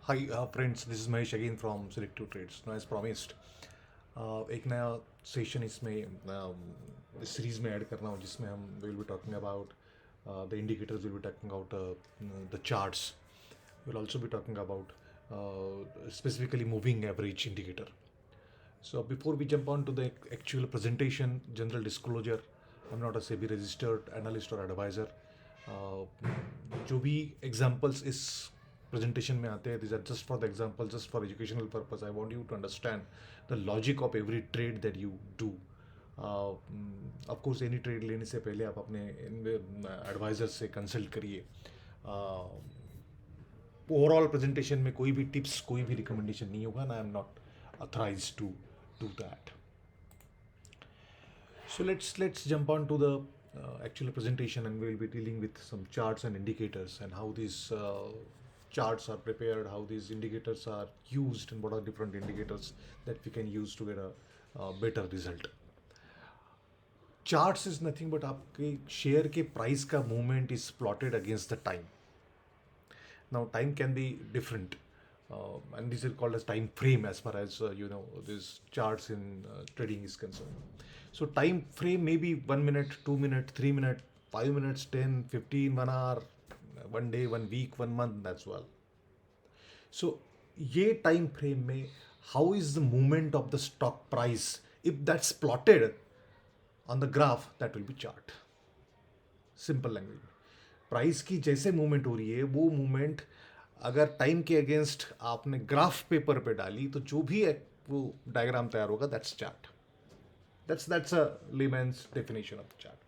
Hi friends, this is Mahesh again from Selective Trades. Now as promised, एक नया session इसमें इस series में ऐड कर रहा हूँ जिसमें हम will be talking about the indicators will be talking about the charts will also be talking about specifically moving average indicator. So before we jump on to the actual presentation, general disclosure, I'm not a SEBI registered analyst or advisor. जो भी examples इस presentation में आते हैं this are just for the example, just for educational purpose. I want you to understand the logic of every trade that you do. Of course any trade लेने से पहले आप अपने एडवाइज़र से कंसल्ट करिए. ओवरऑल प्रेजेंटेशन में कोई भी टिप्स, कोई भी रिकमेंडेशन नहीं होगा, ना I am not authorise to do that. So let's jump on to the actual presentation, and we'll be dealing with some charts and indicators and how these charts are prepared, how these indicators are used, and what are different indicators that we can use to get a better result. Charts is nothing but आपके share के price का movement is plotted against the time. Now time can be different, and this is called as time frame as far as these charts in trading is concerned. So time frame may be 1 minute, 2 minute, 3 minute, 5 minutes, 10, 15, 1 hour, 1 day, 1 week, 1 month as well. So ये time frame में how is the movement of the stock price, if that's plotted on the graph, that will B chart. Simple language में price की जैसे movement हो रही है वो movement अगर टाइम के अगेंस्ट आपने ग्राफ पेपर पे डाली तो जो भी वो डायग्राम तैयार होगा, that's chart. That's a layman's definition of the chart.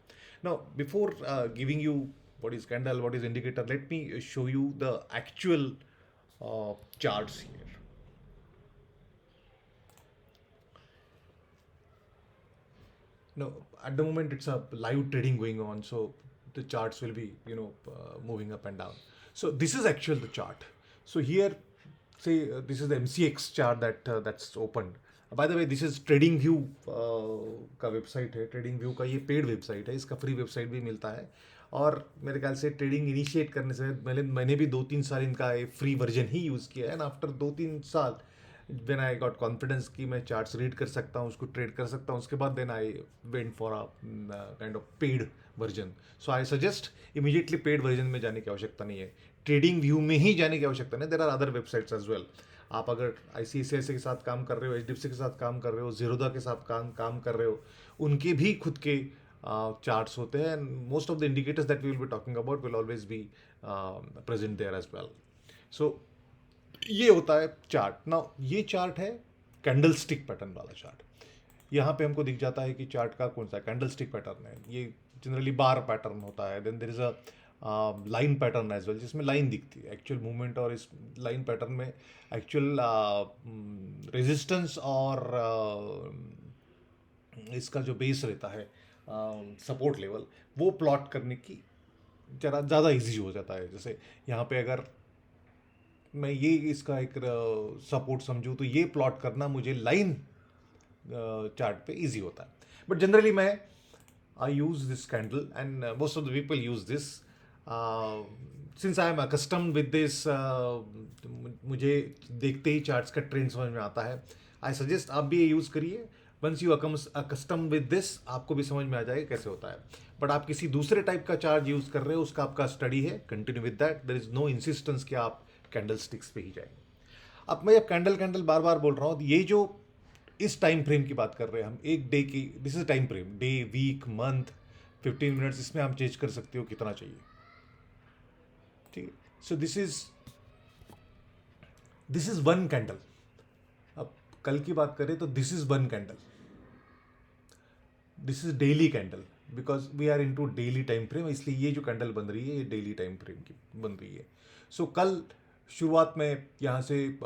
Now before giving you what is candle, what is indicator, let me show you the actual charts here. Now at the moment it's a live trading going on, so the charts will be moving up and down. So this is actual the chart. So here, say this is the MCX chart that's opened. By the way this is trading view का website है. Trading view का ये paid website है, इसका free website भी मिलता है. और मेरे ख्याल से ट्रेडिंग इनिशिएट करने से पहले मैंने भी 2-3 साल इनका फ्री वर्जन ही यूज़ किया है. एंड आफ्टर 2-3 साल व्हेन आई गॉट कॉन्फिडेंस कि मैं चार्ट्स रीड कर सकता हूँ, उसको ट्रेड कर सकता हूँ, उसके बाद then I went for a kind of paid version. So I suggest immediately paid version में जाने की आवश्यकता नहीं है, ट्रेडिंग व्यू में ही जाने की आवश्यकता नहीं. There are other websites as well. आप अगर ICICI के साथ काम कर रहे हो, HDFC के साथ काम कर रहे हो, जीरोदा के साथ काम कर रहे हो, उनके भी खुद के चार्ट्स होते हैं. And most of the indicators that we will be talking about will always be present there as well. So ये होता है चार्ट. नाउ ये चार्ट है कैंडल स्टिक पैटर्न वाला चार्ट. यहाँ पे हमको दिख जाता है कि चार्ट का कौन सा कैंडल स्टिक पैटर्न है. ये जनरली बार पैटर्न होता है. Then there is a line pattern as well, जिसमें लाइन दिखती है एक्चुअल मूवमेंट. और इस लाइन पैटर्न में एक्चुअल रेजिस्टेंस और इसका जो बेस रहता है, सपोर्ट लेवल, वो प्लॉट करने की जरा ज़्यादा इजी हो जाता है. जैसे यहाँ पे अगर मैं ये इसका एक सपोर्ट समझूँ तो ये प्लॉट करना मुझे लाइन चार्ट पे इजी होता है. बट जनरली मैं I use this candle and most of the people use this. Since I am accustomed with this, मुझे देखते ही चार्ट्स का ट्रेंड समझ में आता है. आई सजेस्ट आप भी ये यूज़ करिए. Once you accustom with this, आपको भी समझ में आ जाएगा कैसे होता है. बट आप किसी दूसरे टाइप का चार्ट यूज़ कर रहे हो, उसका आपका स्टडी है, continue with that. There is no insistence कि आप कैंडल स्टिक्स पे ही जाएंगे. अब मैं जब कैंडल बार बार बोल रहा हूँ, ये जो इस टाइम फ्रेम की बात कर रहे हैं हम, एक डे की, this is time frame, day, week, month, 15 minutes, इसमें आप चेंज कर सकते हो कितना चाहिए. ठीक है. So this is one candle. अब कल की बात करें तो this is one candle. This is daily candle because we are into daily time frame, इसलिए ये जो कैंडल बन रही है ये डेली टाइम फ्रेम की बन रही है. सो कल शुरुआत में यहाँ से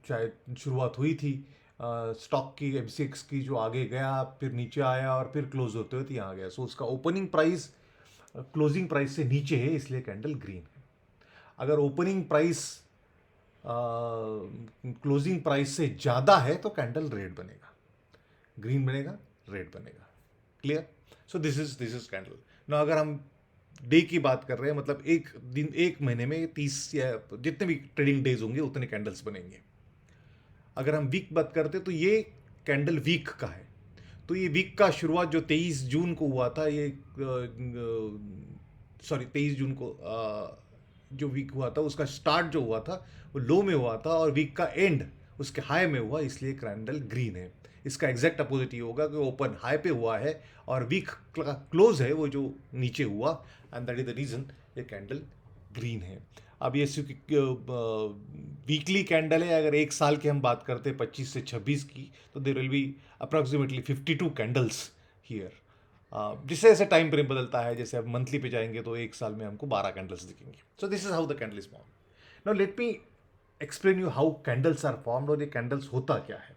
शायद शुरुआत हुई थी स्टॉक की, MCX की, जो आगे गया, फिर नीचे आया और फिर क्लोज होते हुए यहाँ गया. सो उसका ओपनिंग प्राइस क्लोजिंग प्राइस से नीचे है, इसलिए कैंडल ग्रीन है. अगर ओपनिंग प्राइस क्लोजिंग प्राइस से ज़्यादा है तो कैंडल रेड बनेगा, ग्रीन बनेगा, रेड बनेगा. Clear. So this is candle. ना अगर हम डे की बात कर रहे हैं, मतलब एक दिन, एक महीने में 30 या जितने भी ट्रेडिंग डेज होंगे उतने कैंडल्स बनेंगे। अगर हम वीक बात करते तो ये कैंडल वीक का है। तो ये वीक का शुरुआत जो 23 जून को हुआ था, ये सॉरी 23 जून को जो वीक हुआ था उसका स्टार्ट जो हुआ था वो लो में हुआ था, और वीक का एंड उसके हाई में हुआ, इसलिए कैंडल ग्रीन है। इसका एग्जैक्ट अपोजिट ये होगा कि ओपन हाई पे हुआ है और वीक का क्लोज है वो जो नीचे हुआ, and that is the reason ये कैंडल ग्रीन है। अब ये वीकली कैंडल है। अगर एक साल की हम बात करते हैं 25 से 26 की, तो there will be approximately 52 candles here. जिससे जैसे टाइम फ्रेम बदलता है, जैसे अब मंथली पे जाएंगे तो एक साल में हमको 12 कैंडल्स दिखेंगे। So this is how the candle is form. Now let me explain you how candles are formed, और ये कैंडल्स होता क्या है।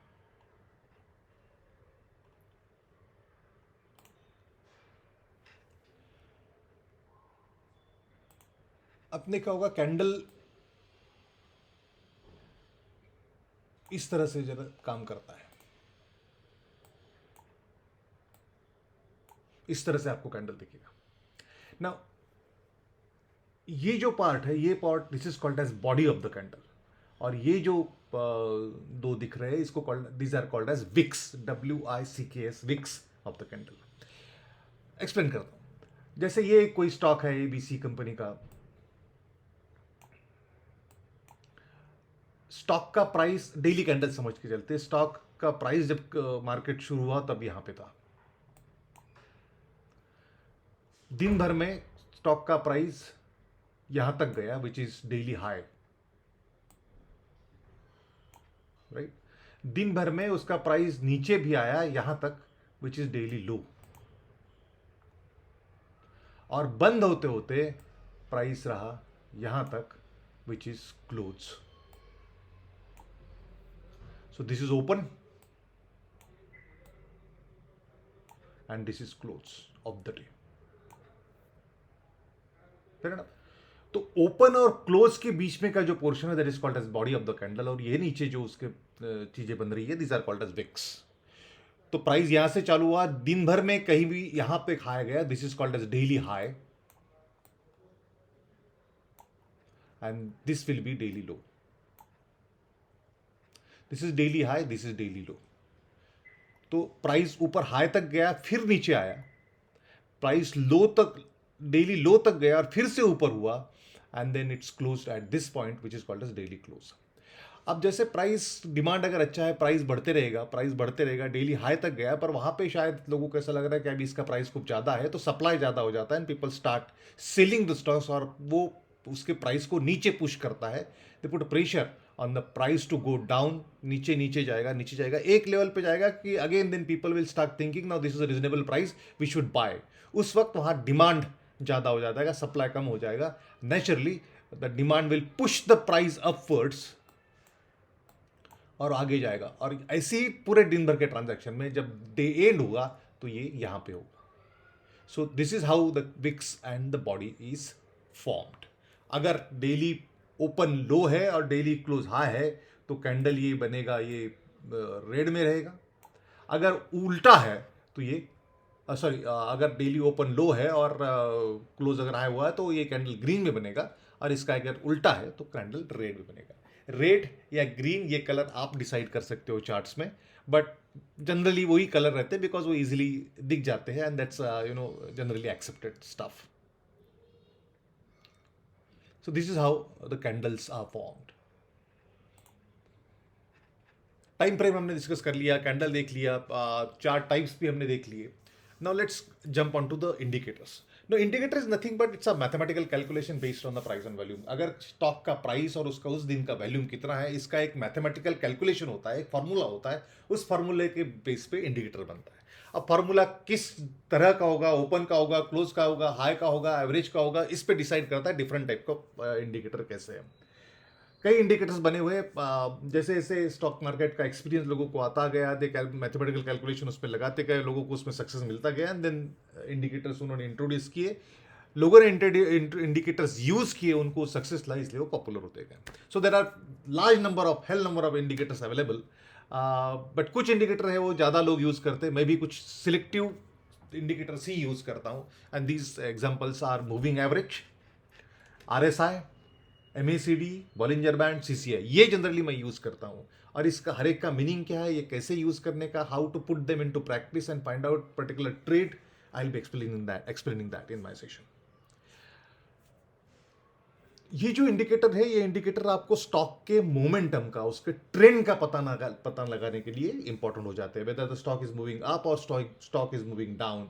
अपने क्या होगा, कैंडल इस तरह से जरा काम करता है। इस तरह से आपको कैंडल दिखेगा। नाउ ये जो पार्ट है, ये part this is called as body of the candle, और ये जो दो दिख रहे हैं इसको called, these are called as wicks, WICKS, wicks of the candle. Explain करता हूं। जैसे ये कोई स्टॉक है ABC कंपनी का, स्टॉक का प्राइस डेली कैंडल समझ के चलते हैं। स्टॉक का प्राइस जब मार्केट शुरू हुआ तब यहां पे था। दिन भर में स्टॉक का प्राइस यहां तक गया which is daily high, right. दिन भर में उसका प्राइस नीचे भी आया यहां तक विच इज डेली लो, और बंद होते होते प्राइस रहा यहां तक which is close. So this is open and this is close of the day. Fair enough. तो ओपन और क्लोज के बीच में का जो पोर्शन है that is called as body of the candle, और ये नीचे जो उसके चीजें बन रही है these are called as wicks. तो प्राइस यहां से चालू हुआ, दिन भर में कहीं भी यहां पे खाया गया, this is called as daily high, and this will be daily low. This is daily high, this is daily low. तो प्राइस ऊपर हाई तक गया, फिर नीचे आया, प्राइस लो तक, डेली लो तक गया और फिर से ऊपर हुआ, and then it's close at this point which is called as daily close. अब जैसे प्राइस डिमांड अगर अच्छा है, प्राइस बढ़ते रहेगा, प्राइस बढ़ते रहेगा, डेली हाई तक गया, पर वहां पे शायद लोगों को ऐसा लग रहा है कि अभी इसका प्राइस खूब ज्यादा है, तो सप्लाई ज्यादा हो जाता है, and people start selling the stocks, और वो उसके प्राइस को नीचे पुश करता है। They put pressure on the price to go down, नीचे नीचे जाएगा, नीचे जाएगा, एक लेवल पे जाएगा कि again then people will start thinking now this is a reasonable price, we should buy. उस वक्त वहां डिमांड ज्यादा हो जाता है, सप्लाई कम हो जाएगा, naturally the demand will push the price upwards और आगे जाएगा। और ऐसे ही पूरे दिन भर के ट्रांजैक्शन में जब डे एंड होगा तो ये यहां पे होगा। So this is how the wicks and the body is formed. अगर डेली ओपन लो है और डेली क्लोज हाई है तो कैंडल ये बनेगा, ये रेड में रहेगा। अगर उल्टा है तो ये सॉरी, अगर डेली ओपन लो है और क्लोज अगर हाई हुआ है तो ये कैंडल ग्रीन में बनेगा, और इसका अगर उल्टा है तो कैंडल रेड में बनेगा। रेड या ग्रीन ये कलर आप डिसाइड कर सकते हो चार्ट्स में, बट जनरली वही कलर रहते हैं बिकॉज वो इजीली दिख जाते हैं, and that's generally accepted stuff. So this is how the candles are formed. Time frame हमने डिस्कस कर लिया, कैंडल देख लिया, चार्ट टाइप्स भी हमने देख लिए। Now let's jump on to the indicators. No, indicator is nothing but it's a mathematical calculation based on the price and volume. अगर स्टॉक का प्राइस और उसका उस दिन का वॉल्यूम कितना है, इसका एक मैथमेटिकल कैलकुलेशन होता है, एक फार्मूला होता है, उस फार्मूले के बेस पे इंडिकेटर बनता है। अब फार्मूला किस तरह का होगा, ओपन का होगा, क्लोज का होगा, हाई का होगा, एवरेज का होगा, इस पे डिसाइड करता है डिफरेंट टाइप का इंडिकेटर कैसे है। कई इंडिकेटर्स बने हुए हैं, जैसे जैसे स्टॉक मार्केट का एक्सपीरियंस लोगों को आता गया, दे मैथमेटिकल कैलकुलेशन उस पर लगाते गए, लोगों को उसमें सक्सेस मिलता गया, एंड देन इंडिकेटर्स उन्होंने इंट्रोड्यूस किए, लोगों ने इंडिकेटर्स यूज किए, उनको सक्सेस ला, इसलिए वो पॉपुलर होते गए। So there are large number of indicators available, but कुछ इंडिकेटर है वो ज़्यादा लोग यूज करते हैं, मे भी कुछ सिलेक्टिव इंडिकेटर सी यूज करता हूँ, and these examples are moving average, RSI, MACD, Bollinger band, CCI, ये जनरली मैं यूज करता हूँ. और इसका हर एक का मीनिंग क्या है, ये कैसे यूज करने का, how to put them into practice and find out particular trade, I will be explaining that in my session. ये जो इंडिकेटर है, ये इंडिकेटर आपको स्टॉक के मोमेंटम का, उसके ट्रेंड का पता लगाने के लिए इंपॉर्टेंट हो जाते हैं. Whether the stock is moving up और स्टॉक इज मूविंग डाउन.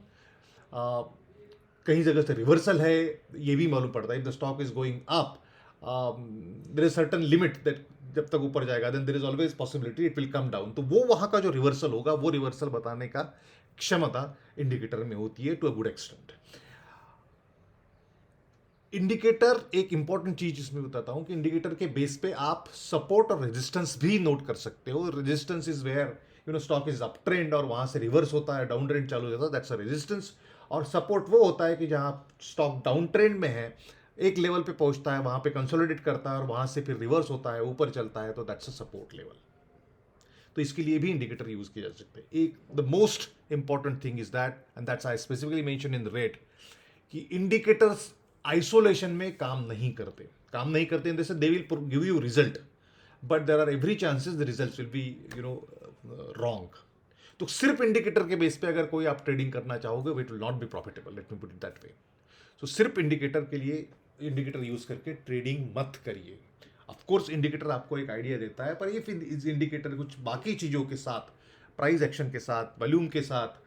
कहीं जगह से रिवर्सल है, ये भी मालूम पड़ता है. If the stock is going up, there is certain limit that जब तक ऊपर जाएगा, then there is always possibility it will come down. तो वो वहां का जो रिवर्सल होगा, वो रिवर्सल बताने का क्षमता इंडिकेटर में होती है to a good extent. Indicator एक इंपॉर्टेंट चीज इसमें बताता हूं कि इंडिकेटर के बेस पे आप सपोर्ट और रेजिस्टेंस भी नोट कर सकते हो. Resistance is where stock is up trend और वहां से रिवर्स होता है, डाउन ट्रेंड चालू हो जाता है, दैट्स अ रेजिस्टेंस. और सपोर्ट वो होता है कि जहां स्टॉक डाउन ट्रेंड में है, एक लेवल पे पहुंचता है, वहां पे कंसोलिडेट करता है और वहां से फिर रिवर्स होता है, ऊपर चलता है, तो दैट्स अ सपोर्ट लेवल. तो इसके लिए भी इंडिकेटर यूज किए जा सकते हैं. एक the most important thing is that, and that's I specifically mention in the rate, कि इंडिकेटर्स आइसोलेशन में काम नहीं करते इन जैसे they will give you result, but there are every chances the result will be wrong. तो सिर्फ indicator के बेस पे अगर कोई आप ट्रेडिंग करना चाहोगे, it will not be profitable, let me put it that way. So सिर्फ इंडिकेटर के लिए इंडिकेटर यूज करके ट्रेडिंग मत करिए. ऑफ कोर्स इंडिकेटर आपको एक आइडिया देता है, पर ये इस इंडिकेटर कुछ बाकी चीजों के साथ, प्राइस एक्शन के साथ, वॉल्यूम के साथ,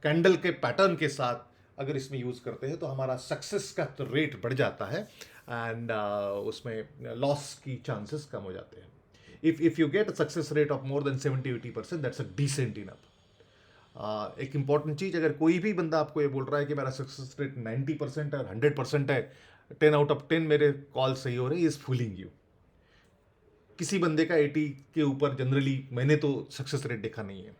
कैंडल के पैटर्न के साथ अगर इसमें यूज करते हैं, तो हमारा सक्सेस का तो रेट बढ़ जाता है, एंड उसमें लॉस की चांसेस कम हो जाते हैं. if you get a success rate of more than 70-80%, that's a decent enough. एक इंपॉर्टेंट चीज, अगर कोई भी बंदा आपको ये बोल रहा है कि मेरा सक्सेस रेट 90% है और 100% है, 10 आउट ऑफ 10 मेरे कॉल सही हो रहे हैं, इज फूलिंग यू. किसी बंदे का 80 के ऊपर जनरली मैंने तो सक्सेस रेट देखा नहीं है.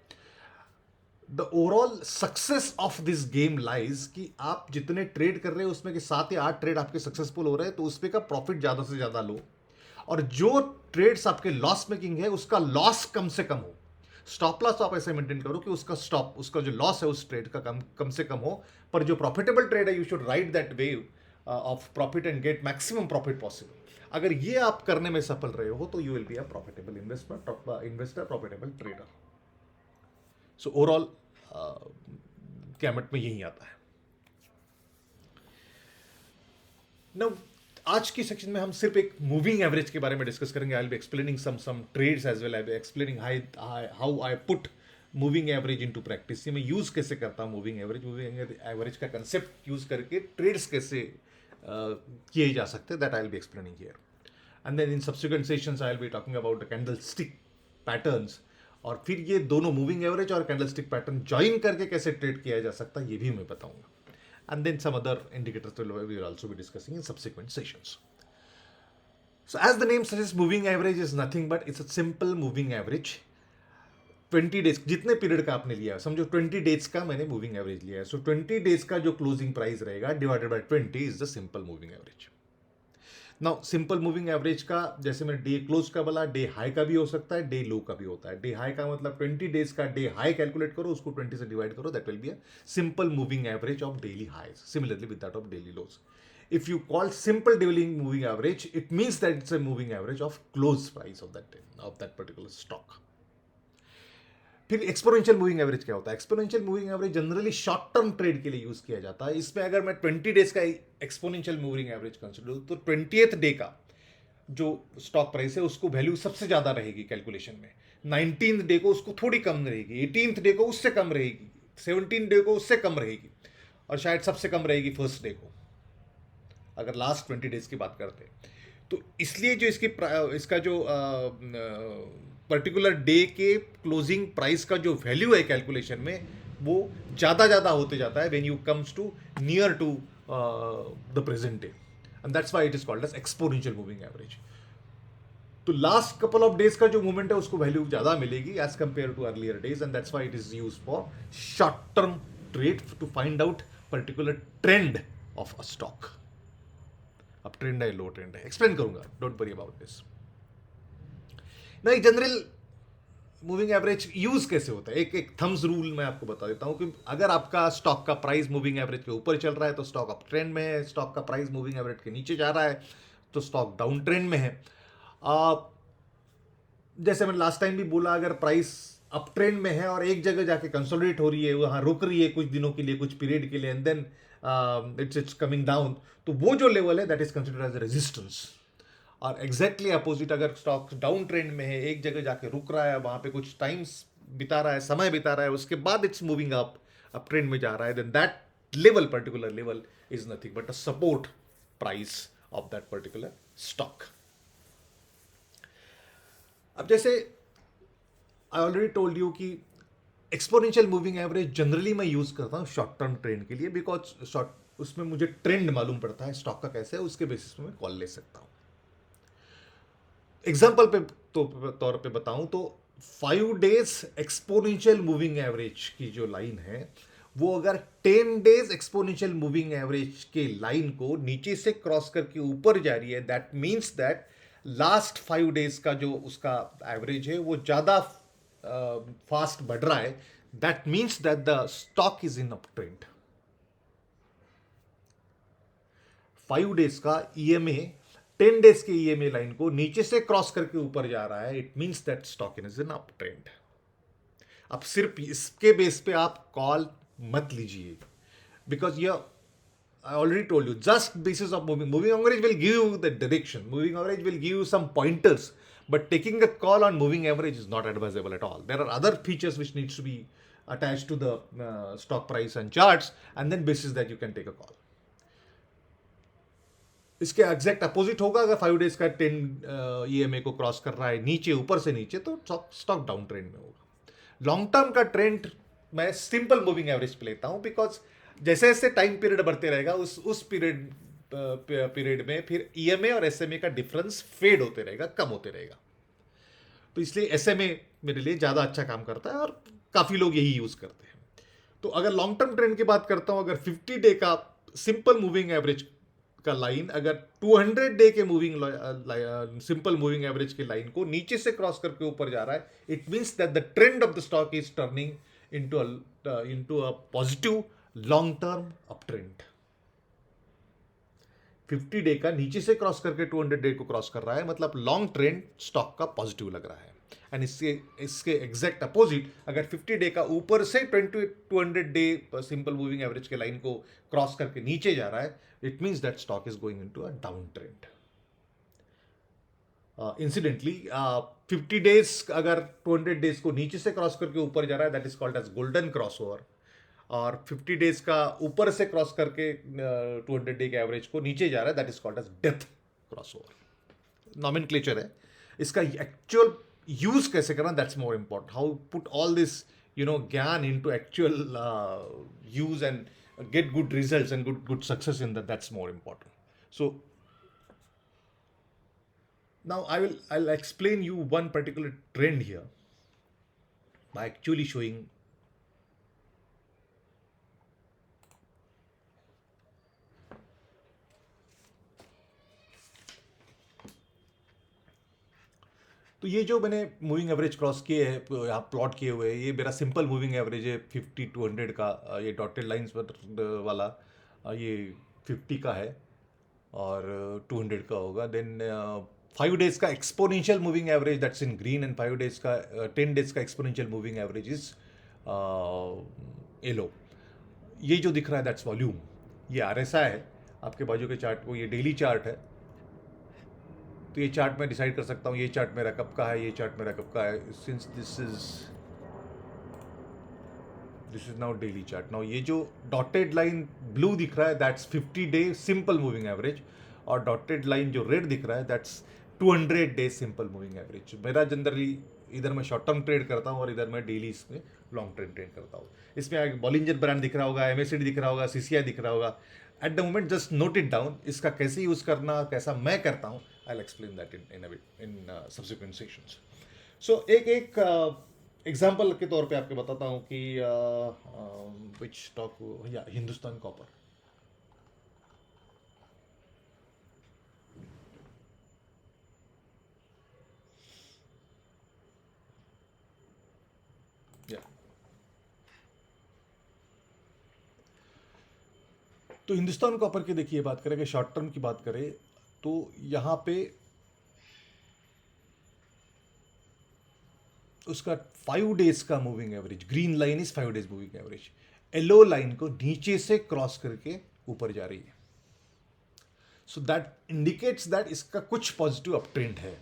The overall success of this game lies कि आप जितने ट्रेड कर रहे हो उसमें कि 7 या 8 ट्रेड आपके सक्सेसफुल हो रहे हैं, तो उसमें का प्रॉफिट ज्यादा से ज्यादा लो, और जो ट्रेड्स आपके लॉस मेकिंग है उसका लॉस कम से कम हो. स्टॉप लॉस आप ऐसे मेंटेन करो कि उसका जो लॉस है उस ट्रेड का कम से कम हो, पर जो प्रॉफिटेबल ट्रेड है, you should ride that wave of profit and get maximum profit possible. अगर ये आप करने में सफल रहे हो, तो you will be a profitable investor, profitable trader. So overall gamete में यही आता है. नाउ आज की सेक्शन में हम सिर्फ एक मूविंग एवरेज के बारे में डिस्कस करेंगे. I will be explaining some trades as well. I will be explaining how I put moving average into practice. मैं यूज कैसे करता हूँ मूविंग एवरेज का कंसेप्ट यूज करके ट्रेड्स कैसे किए जा सकते हैं, that I will be explaining here. And then in subsequent sessions I will be talking about the candlestick patterns, और फिर ये दोनों मूविंग एवरेज और कैंडलस्टिक पैटर्न ज्वाइन करके कैसे ट्रेड किया जा सकता है, ये भी मैं बताऊंगा. And then some other indicators we will also be discussing in subsequent sessions. So as the name suggests, moving average is nothing but it's a simple moving average. 20 days, जितने पीरियड का आपने लिया, समझो 20 डेज का मैंने moving average लिया है. सो 20 days का जो क्लोजिंग प्राइस रहेगा divided by 20 is the simple moving average. Now simple moving average का, जैसे मैंने डे क्लोज का बोला, डे हाई का भी हो सकता है, डे लो का भी होता है. डे हाई का मतलब 20 डेज का डे हाई कैलकुलेट करो, उसको 20 से डिवाइड करो, that will be a simple moving average of daily highs, similarly with that of daily lows. If you call simple daily moving average, it means that it's a moving average of close price of that particular stock. फिर exponential moving average क्या होता है? Exponential moving average generally short term trade के लिए use किया जाता है. इसमें अगर मैं 20 डेज का एक्सपोनेंशियल मूविंग एवरेज कंसिडर करूं, तो 20th डे का जो स्टॉक प्राइस है उसको वैल्यू सबसे ज्यादा रहेगी कैलकुलेशन में. 19th डे को उसको थोड़ी कम रहेगी, 18th डे को उससे कम रहेगी, 17th डे को उससे कम रहेगी, और शायद सबसे कम रहेगी फर्स्ट डे को, अगर लास्ट 20 डेज की बात करते हैं. तो इसलिए जो इसका जो पर्टिकुलर डे के क्लोजिंग प्राइस का जो वैल्यू है कैलकुलेशन में, वो ज़्यादा होते जाता है when you comes to near to the present day, and that's why it is called as exponential moving average. तो लास्ट कपल ऑफ डेज का जो मूवमेंट है उसको वैल्यू ज़्यादा मिलेगी as compare to earlier days, and that's why it is used for short term trade to find out particular trend of a stock. अब trend है, low trend है, explain करूंगा, डोंट वरी अबाउट दिस. ना एक general moving average use कैसे होता है, एक एक थम्स रूल मैं आपको बता देता हूँ कि अगर आपका स्टॉक का प्राइस मूविंग एवरेज के ऊपर चल रहा है तो स्टॉक अप ट्रेंड में है, स्टॉक का प्राइस मूविंग एवरेज के नीचे जा रहा है तो स्टॉक डाउन ट्रेंड में है। आ, जैसे मैंने लास्ट टाइम भी बोला, अगर प्राइस अप ट्रेंड में है और एक जगह जाके कंसोलिडेट हो रही है, वहां रुक रही है कुछ दिनों के लिए, कुछ पीरियड के लिए, and then it's coming down, तो वो जो लेवल है that is considered as resistance. और एग्जैक्टली अपोजिट, अगर स्टॉक डाउन ट्रेंड में है, एक जगह जाके रुक रहा है, वहां पे कुछ टाइम्स बिता रहा है, समय बिता रहा है, उसके बाद इट्स मूविंग अप ट्रेंड में जा रहा है, then that level, particular level is nothing but a support price of that particular stock. अब जैसे आई ऑलरेडी टोल्ड यू कि एक्सपोनेंशियल मूविंग एवरेज जनरली मैं यूज करता हूँ शॉर्ट टर्म ट्रेंड के लिए, बिकॉज शॉर्ट उसमें मुझे ट्रेंड मालूम पड़ता है स्टॉक का कैसे है, उसके बेसिस पे मैं कॉल ले सकता हूँ। एग्जाम्पल पे तो तौर पे बताऊं तो 5 डेज एक्सपोनेंशियल मूविंग एवरेज की जो लाइन है, वो अगर 10 डेज एक्सपोनेंशियल मूविंग एवरेज के लाइन को नीचे से क्रॉस करके ऊपर जा रही है, that means that last 5 days का जो उसका एवरेज है वो ज्यादा फास्ट बढ़ रहा है, that means that the stock is in up trend. 5 days का ईएमए 10 डेज के ईएमए लाइन को नीचे से क्रॉस करके ऊपर जा रहा है, it means that stock is in up trend. अब सिर्फ इसके बेस पे आप कॉल मत लीजिए, बिकॉज ये I already told you, just basis of moving average will give you the direction, moving average will give you some pointers, but taking a call on moving average is not advisable at all. There are other features which needs to be attached to the stock price and charts, and then basis that you can take a call. इसके exact opposite होगा, अगर 5 days का 10 EMA को cross कर रहा है नीचे, ऊपर से नीचे, तो स्टॉक डाउन ट्रेंड में होगा। लॉन्ग टर्म का ट्रेंड मैं सिंपल मूविंग एवरेज पे लेता हूं, बिकॉज जैसे जैसे टाइम पीरियड बढ़ते रहेगा उस पीरियड में फिर ईएमए और एसएमए का डिफरेंस फेड होते रहेगा, कम होते रहेगा। तो इसलिए एसएमए मेरे लिए ज़्यादा अच्छा काम करता है और काफ़ी लोग यही यूज़ करते हैं। तो अगर लॉन्ग टर्म ट्रेंड की बात करता हूं, अगर 50 डे का सिंपल मूविंग एवरेज का लाइन अगर 200 डे के मूविंग सिंपल मूविंग एवरेज के लाइन को नीचे से क्रॉस करके ऊपर जा रहा है, it means that the trend of the stock is turning into a positive long term up trend. 50 day का नीचे से क्रॉस करके 200 डे को क्रॉस कर रहा है, मतलब लॉन्ग ट्रेंड स्टॉक का पॉजिटिव लग रहा है। एंड इसके एग्जैक्ट अपोजिट, अगर 50 डे का ऊपर से 200 डे सिंपल मूविंग एवरेज के लाइन को क्रॉस करके नीचे जा रहा है, it means that stock is going into a down trend. Incidentally 50 days अगर 200 डेज को नीचे से क्रॉस करके ऊपर जा रहा है, that is called as golden cross over. और 50 डेज का ऊपर से क्रॉस करके 200 डे के एवरेज को नीचे जा रहा है, that is called as death cross over. Nomenclature है, इसका एक्चुअल यूज कैसे करना, that's more important. How put all this gyan into actual use and get good results and good success in that, that's more important. So now I'll explain you one particular trend here by actually showing तो ये जो मैंने moving average cross किए हैं, यहाँ plot किए हुए हैं, ये मेरा सिंपल मूविंग एवरेज है 50 to 100 का। ये डॉटेड लाइंस वाला ये 50 का है और 200 का होगा। देन 5 डेज का exponential moving average that's in green, and 5 days का 10 डेज का exponential moving average is yellow. ये जो दिख रहा है दैट्स वॉल्यूम, ये RSI है। आपके बाजू के चार्ट को, ये डेली चार्ट है, तो ये चार्ट मैं डिसाइड कर सकता हूँ ये चार्ट मेरा कब का है, ये चार्ट मेरा कब का है। Since this is now daily chart. Now ये जो डॉटेड लाइन ब्लू दिख रहा है that's 50 day simple moving average, और डॉटेड लाइन जो रेड दिख रहा है that's 200 day simple moving average. मेरा जनरली इधर मैं शॉर्ट टर्म ट्रेड करता हूँ और इधर मैं डेली इसमें लॉन्ग टर्म ट्रेड करता हूँ। इसमें बॉलिंजर ब्रांड दिख रहा होगा, MACD दिख रहा होगा, CCI दिख रहा होगा। At the moment just note it down, इसका कैसे यूज़ करना, कैसा मैं करता हूँ, I will explain that in subsequent sessions. So एक एग्जाम्पल के तौर पे आपको बताता हूँ कि विच स्टॉक, या हिंदुस्तान कॉपर। या तो हिंदुस्तान कॉपर की देखिए बात करें कि शॉर्ट टर्म की बात करें तो यहाँ पे उसका 5 डेज का moving average, green line is 5 days moving average, yellow line को नीचे से क्रॉस करके ऊपर जा रही है। सो दैट इंडिकेट्स दैट इसका कुछ पॉजिटिव अप ट्रेंड है।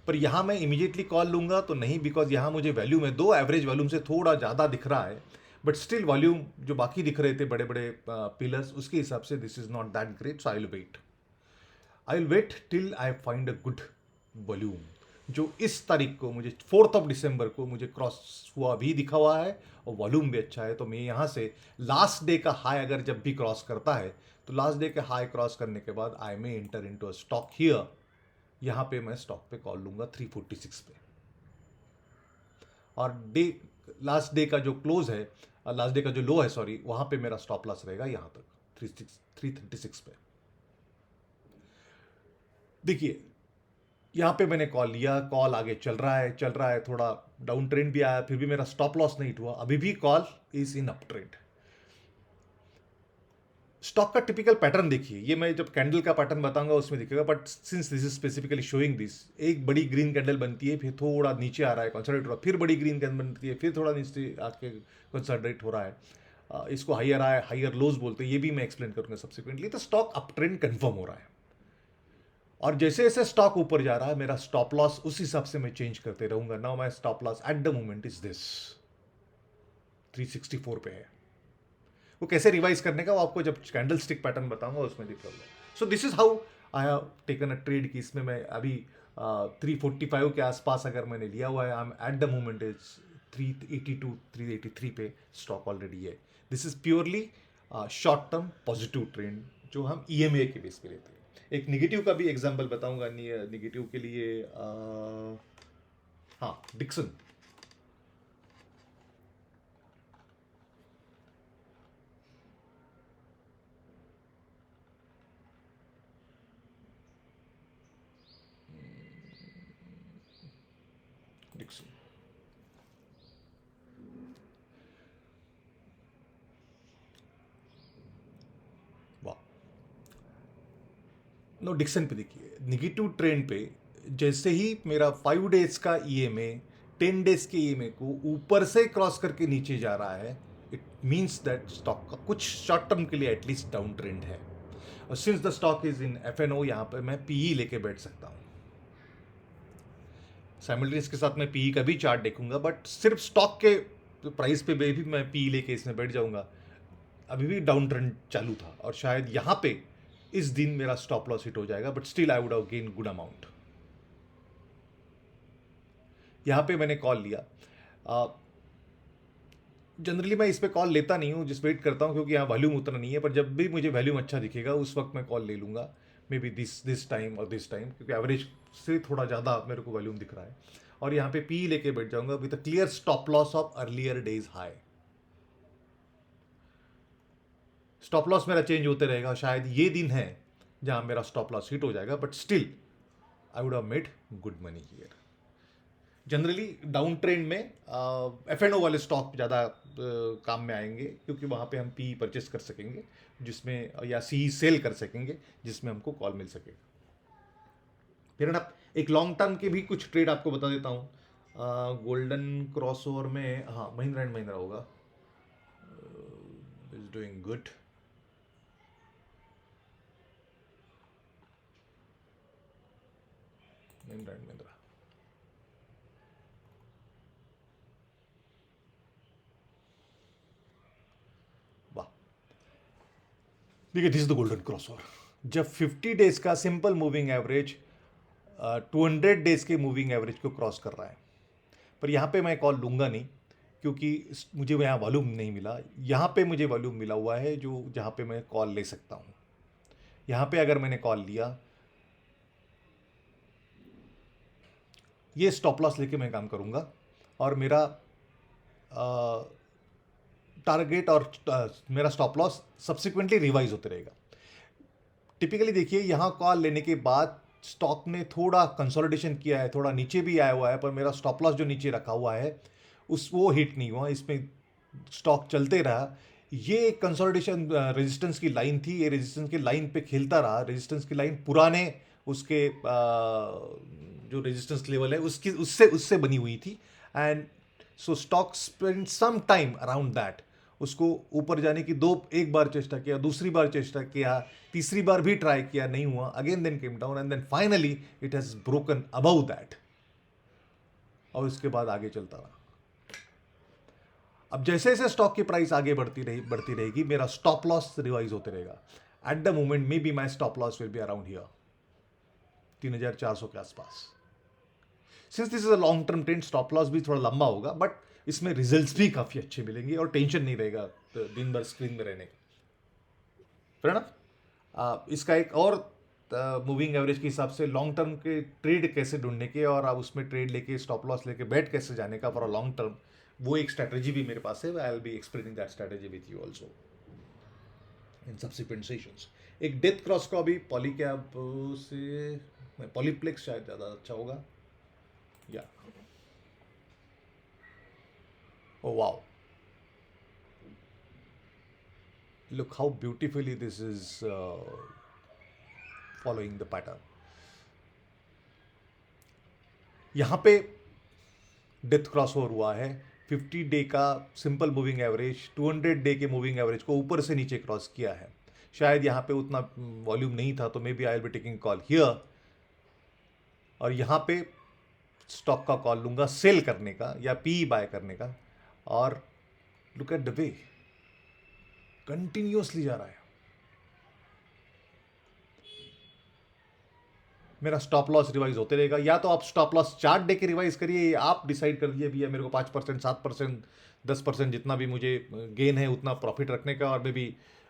पर यहां मैं इमीडिएटली कॉल लूंगा तो नहीं, बिकॉज यहां मुझे वैल्यूम है, दो एवरेज वॉल्यूम से थोड़ा ज़्यादा दिख रहा है, बट स्टिल वॉल्यूम जो बाकी दिख रहे थे बड़े बड़े पिलर्स, उसके हिसाब से this is not that great. So I will wait till I find a good volume जो इस तारीख को मुझे 4 दिसंबर को मुझे क्रॉस हुआ भी दिखा हुआ है और वॉल्यूम भी अच्छा है। तो मैं यहाँ से लास्ट डे का हाई अगर जब भी क्रॉस करता है तो लास्ट डे के हाई क्रॉस करने के बाद I may enter into a stock here. यहाँ पे मैं स्टॉक पे कॉल लूंगा 346 पे, और डे लास्ट डे का जो क्लोज है, लास्ट डे का जो लो है सॉरी, वहाँ पे मेरा स्टॉप लॉस रहेगा यहाँ तक 336 पे। देखिए यहाँ पे मैंने कॉल लिया, कॉल आगे चल रहा है, थोड़ा डाउन ट्रेंड भी आया, फिर भी मेरा स्टॉप लॉस नहीं हुआ, अभी भी call is in up trend. Stock का टिपिकल पैटर्न देखिए, ये मैं जब कैंडल का पैटर्न बताऊंगा उसमें दिखेगा, but since this is specifically showing this, एक बड़ी ग्रीन कैंडल बनती है, फिर थोड़ा नीचे आ रहा है, कंसोलिडेट हो रहा है, फिर बड़ी ग्रीन कैंडल बनती है, फिर थोड़ा नीचे आके कंसोलिडेट हो रहा है, इसको हायर आए हायर लोज बोलते हैं, ये भी मैं एक्सप्लेन करूंगा सब्सिक्वेंटली। तो स्टॉक अप ट्रेंड कन्फर्म हो रहा है, और जैसे जैसे स्टॉक ऊपर जा रहा है मेरा स्टॉप लॉस उस हिसाब से मैं चेंज करते रहूंगा। Now my stop loss eight the moment is this 364 पे है। वो कैसे रिवाइज करने का वो आपको जब कैंडल स्टिक पैटर्न बताऊंगा उसमें दिखाऊंगा। सो this is how I have taken a trade की इसमें मैं अभी 345 के आसपास अगर मैंने लिया हुआ है, I am eight the moment is 382 383 पे स्टॉक ऑलरेडी है। This is purely short term positive trend जो हम ईएमए के बेस पे लेते हैं। एक निगेटिव का भी एग्जांपल बताऊंगा, निगेटिव के लिए हाँ डिक्सन। डिक्सन वाह, नो डिक्सन पे देखिए निगेटिव ट्रेंड पे जैसे ही मेरा 5 डेज का ईएमए 10 डेज के ईएमए को ऊपर से क्रॉस करके नीचे जा रहा है, इट मीन्स दैट स्टॉक का कुछ शॉर्ट टर्म के लिए एटलीस्ट डाउन ट्रेंड है। और since the stock is in FNO, यहाँ पे मैं पीई लेके बैठ सकता हूँ। साइमल्टेनियस के साथ मैं पीई का भी चार्ट देखूंगा, बट सिर्फ स्टॉक के प्राइस पे भी मैं पीई लेके इसमें बैठ जाऊंगा। अभी भी डाउन ट्रेंड चालू था और शायद यहाँ पे इस दिन मेरा स्टॉप लॉस हिट हो जाएगा, but still I would have gain good amount. यहाँ पे मैंने कॉल लिया। जनरली मैं इस पे कॉल लेता नहीं हूँ, जिस वेट करता हूँ क्योंकि यहाँ वॉल्यूम उतना नहीं है, पर जब भी मुझे वॉल्यूम अच्छा दिखेगा उस वक्त मैं कॉल ले लूँगा, मे बी दिस टाइम और दिस टाइम, क्योंकि एवरेज से थोड़ा ज़्यादा मेरे को वॉल्यूम दिख रहा है। और यहाँ पे पी लेके बैठ जाऊंगा with a clear stop loss of earlier days high. Stop loss मेरा चेंज होते रहेगा, शायद ये दिन है जहाँ मेरा स्टॉप लॉस हिट हो जाएगा, but still I would have made good money here. Generally down trend में एफएनओ वाले स्टॉक ज़्यादा काम में आएंगे, क्योंकि वहाँ पे हम पी परचेस कर सकेंगे जिसमें, या सी सेल कर सकेंगे जिसमें हमको कॉल मिल सकेगा। फिर ना एक लॉन्ग टर्म के भी कुछ ट्रेड आपको बता देता हूँ। गोल्डन क्रॉसओवर में हाँ महिंद्रा एंड महिंद्रा होगा, is doing good. Mahindra and Mahindra वाह, देखिए this is the golden crossover. जब 50 डेज का सिंपल मूविंग एवरेज 200 डेज के मूविंग एवरेज को क्रॉस कर रहा है, पर यहाँ पे मैं कॉल लूँगा नहीं क्योंकि मुझे यहाँ वॉल्यूम नहीं मिला। यहाँ पे मुझे वॉल्यूम मिला हुआ है जो जहाँ पे मैं कॉल ले सकता हूँ। यहाँ पे अगर मैंने कॉल लिया, ये स्टॉप लॉस लेके मैं काम करूँगा और मेरा टारगेट और मेरा स्टॉप लॉस सब्सिक्वेंटली रिवाइज होते रहेगा। टिपिकली देखिए यहाँ कॉल लेने के बाद स्टॉक ने थोड़ा कंसोलिडेशन किया है, थोड़ा नीचे भी आया हुआ है, पर मेरा स्टॉप लॉस जो नीचे रखा हुआ है उस वो हिट नहीं हुआ, इसमें स्टॉक चलते रहा। ये कंसोलिडेशन रेजिस्टेंस की लाइन थी, ये रेजिस्टेंस की लाइन पे खेलता रहा। रेजिस्टेंस की लाइन पुराने उसके जो रेजिस्टेंस लेवल है उसकी उससे उससे बनी हुई थी। And so stock spend some time around that. उसको ऊपर जाने की एक बार चेष्टा किया, दूसरी बार चेष्टा किया, तीसरी बार भी ट्राई किया, नहीं हुआ, again then came down and then finally it has broken above that, और उसके बाद आगे चलता रहा। अब जैसे जैसे स्टॉक की प्राइस आगे बढ़ती रहेगी, मेरा स्टॉप लॉस रिवाइज होते रहेगा। Eight the moment may be my stop loss will be around here 3400 के आसपास। Since this is a long term trend, stop loss भी थोड़ा लंबा होगा, बट इसमें रिजल्ट्स भी काफी अच्छे मिलेंगे और टेंशन नहीं रहेगा दिन भर स्क्रीन में रहने का। ना इसका एक और मूविंग एवरेज के हिसाब से लॉन्ग टर्म के ट्रेड कैसे ढूंढने के और आप उसमें ट्रेड लेके स्टॉप लॉस लेके बैठ कैसे जाने का फॉर अ लॉन्ग टर्म, वो एक स्ट्रैटेजी भी मेरे पास है। आई will be explaining that strategy with you also in subsequent sessions. एक डेथ क्रॉस को अभी पॉलीकैप से पॉलीप्लेक्स शायद ज़्यादा अच्छा होगा, या oh wow, look how beautifully this is following the pattern. यहां पे डेथ क्रॉस ओवर हुआ है। 50 डे का सिंपल मूविंग एवरेज 200 डे के मूविंग एवरेज को ऊपर से नीचे क्रॉस किया है। शायद यहां पे उतना वॉल्यूम नहीं था, तो maybe I will be taking call here, और यहां पे स्टॉक का कॉल लूंगा सेल करने का या पी बाय करने का। और look at the way continuously जा रहा है। मेरा स्टॉप लॉस रिवाइज होते रहेगा। या तो आप स्टॉप लॉस चार्ट डे के रिवाइज करिए, या आप डिसाइड कर दीजिए भैया मेरे को 5%, 7%, 10% जितना भी मुझे गेन है उतना प्रॉफिट रखने का, और may be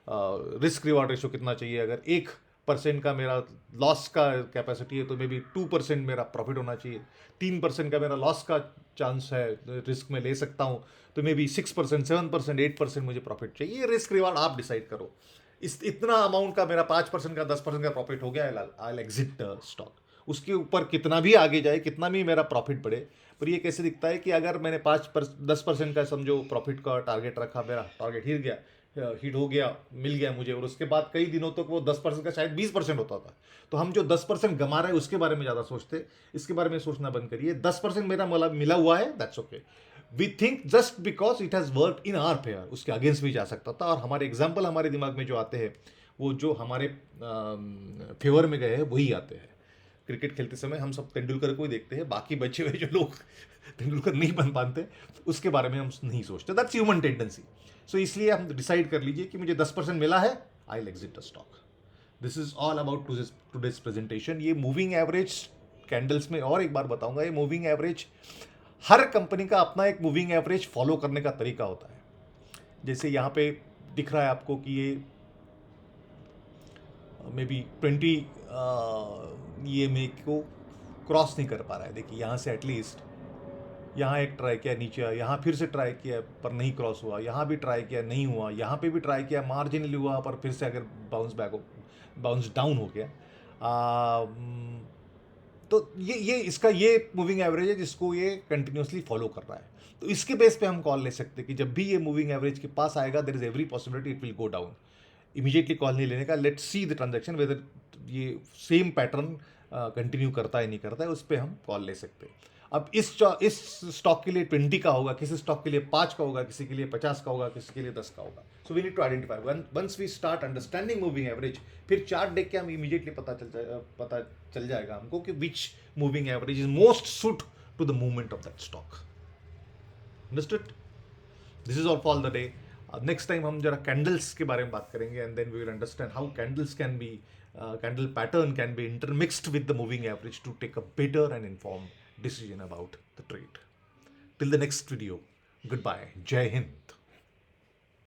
risk reward ratio कितना चाहिए। अगर 1% का मेरा लॉस का कैपेसिटी है तो मे बी 2% मेरा प्रॉफिट होना चाहिए। 3% का मेरा लॉस का चांस है, रिस्क में ले सकता हूँ, तो मे बी 6%, 7%, 8% मुझे प्रॉफिट चाहिए। रिस्क रिवार्ड आप डिसाइड करो। इतना अमाउंट का मेरा 5% का 10% का प्रॉफिट हो गया, आई एग्जिट स्टॉक। उसके ऊपर कितना भी आगे जाए, कितना भी मेरा प्रॉफिट बढ़े, पर ये कैसे दिखता है कि अगर मैंने 10% का समझो प्रॉफिट का टारगेट रखा, मेरा टारगेट हिट हो गया, मिल गया मुझे, और उसके बाद कई दिनों तक वो 10% का शायद 20% होता था, तो हम जो 10% गमा रहे हैं उसके बारे में ज़्यादा सोचते, इसके बारे में सोचना बंद करिए। 10% मेरा मिला हुआ है, that's okay. We think just because it has work in our fair, उसके अगेंस्ट भी जा सकता था, और हमारे एग्जाम्पल हमारे दिमाग में जो आते हैं वो जो हमारे फेवर में गए हैं वही आते हैं। क्रिकेट खेलते समय हम सब तेंदुलकर को ही देखते हैं, बाकी बचे हुए जो लोग तेंदुलकर नहीं बन पाते उसके बारे में हम नहीं सोचते। That's human tendency. सो इसलिए हम डिसाइड कर लीजिए कि मुझे 10% मिला है, I will exit the stock. This is all about today's presentation. ये मूविंग एवरेज कैंडल्स में और एक बार बताऊंगा, ये मूविंग एवरेज हर कंपनी का अपना एक मूविंग एवरेज फॉलो करने का तरीका होता है। जैसे यहाँ पे दिख रहा है आपको कि ये मे बी 20 EMA को क्रॉस नहीं कर पा रहा है। देखिए यहाँ से एटलीस्ट यहाँ एक ट्राई किया, नीचे आया, यहाँ फिर से ट्राई किया पर नहीं क्रॉस हुआ, यहाँ भी ट्राई किया नहीं हुआ, यहाँ पे भी ट्राई किया मार्जिनली हुआ, पर फिर से अगर बाउंस डाउन हो गया। तो ये मूविंग एवरेज है जिसको ये कंटिन्यूसली फॉलो कर रहा है। तो इसके बेस पे हम कॉल ले सकते हैं कि जब भी ये मूविंग एवरेज के पास आएगा, there is every possibility it will go down. Immediately call नहीं लेने का, let's see the transaction whether ये सेम पैटर्न कंटिन्यू करता है नहीं करता है, उस पर हम कॉल ले सकते हैं। अब इस स्टॉक के लिए 20 का होगा, किसी स्टॉक के लिए 5 का होगा, किसी के लिए 50 का होगा, किसी के लिए 10 का होगा। So we need to identify once we start understanding moving average, फिर चार्ट देख के हम इमीडिएटली पता चल जाएगा हमको कि which moving average is most suit to the movement of that stock. Understood? This is all for the day. Next time हम जरा कैंडल्स के बारे में बात करेंगे, and then we will understand how candles can be candle pattern can be intermixed with the moving average to take a better and informed decision about the trade. Till the next video, goodbye. Jai Hind.